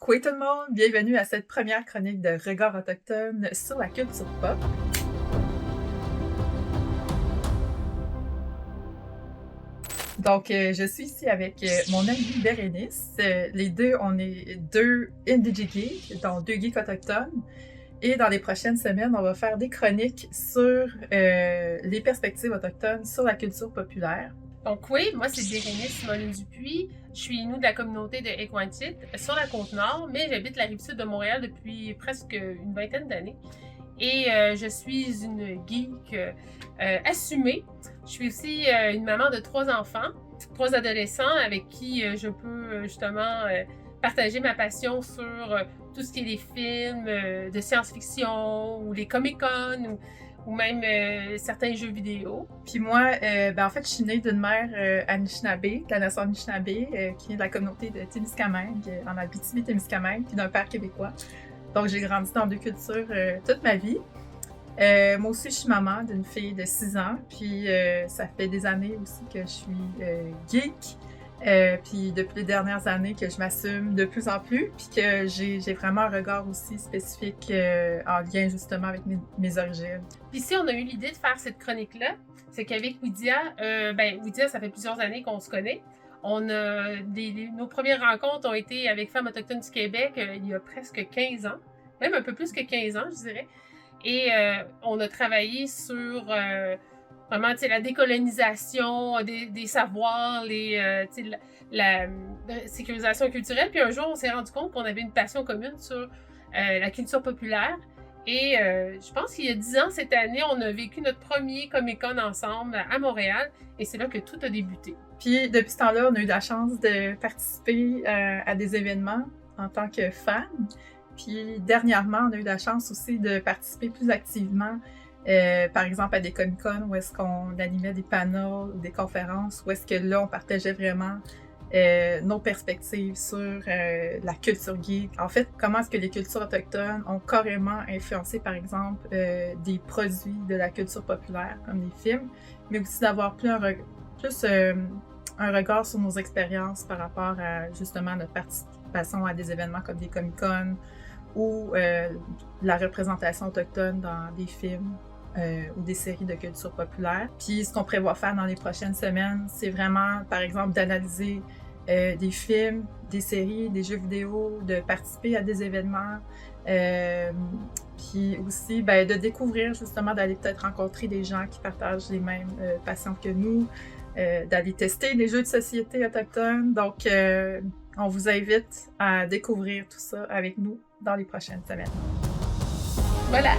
Coucou tout le monde, bienvenue à cette première chronique de Regard autochtone sur la culture pop. Donc, je suis ici avec mon amie Bérénice. Les deux, on est deux Indie Geeks, donc deux geeks autochtones. Et dans les prochaines semaines, on va faire des chroniques sur les perspectives autochtones sur la culture populaire. Donc oui, moi c'est Bérénice Molin-Dupuis. Je suis nous de la communauté de Equantit sur la Côte-Nord, mais j'habite la Rive-Sud de Montréal depuis presque une vingtaine d'années. Et je suis une geek assumée. Je suis aussi une maman de 3 enfants, 3 adolescents avec qui je peux justement partager ma passion sur tout ce qui est les films de science-fiction ou les Comic-Con ou même certains jeux vidéo. Puis moi, en fait, je suis née d'une mère Anishinaabe, de la nation Anishinaabe, qui vient de la communauté de Témiscamingue, en Abitibi-Témiscamingue, puis d'un père québécois. Donc, j'ai grandi dans deux cultures toute ma vie. Moi aussi, je suis maman d'une fille de 6 ans, puis ça fait des années aussi que je suis geek. Puis depuis les dernières années que je m'assume de plus en plus, puis que j'ai vraiment un regard aussi spécifique en lien justement avec mes origines. Puis si on a eu l'idée de faire cette chronique-là, c'est qu'avec Widia, Widia, ça fait plusieurs années qu'on se connaît. Nos premières rencontres ont été avec Femmes autochtones du Québec il y a presque 15 ans, même un peu plus que 15 ans, je dirais. Et on a travaillé sur vraiment la décolonisation des savoirs, la sécurisation culturelle. Puis un jour, on s'est rendu compte qu'on avait une passion commune sur la culture populaire. Et je pense qu'il y a 10 ans, cette année, on a vécu notre premier Comic-Con ensemble à Montréal. Et c'est là que tout a débuté. Puis depuis ce temps-là, on a eu la chance de participer à des événements en tant que fan. Puis dernièrement, on a eu la chance aussi de participer plus activement, par exemple à des Comic-Con où est-ce qu'on animait des panels ou des conférences, où est-ce que là, on partageait vraiment nos perspectives sur la culture geek. En fait, comment est-ce que les cultures autochtones ont carrément influencé, par exemple, des produits de la culture populaire, comme des films, mais aussi d'avoir plus un regard sur nos expériences par rapport à, justement, notre participation à des événements comme des Comic-Con ou la représentation autochtone dans des films ou des séries de culture populaire. Puis ce qu'on prévoit faire dans les prochaines semaines, c'est vraiment, par exemple, d'analyser des films, des séries, des jeux vidéo, de participer à des événements, puis aussi de découvrir, justement, d'aller peut-être rencontrer des gens qui partagent les mêmes passions que nous, d'aller tester des jeux de société autochtones. Donc, on vous invite à découvrir tout ça avec nous dans les prochaines semaines. Voilà!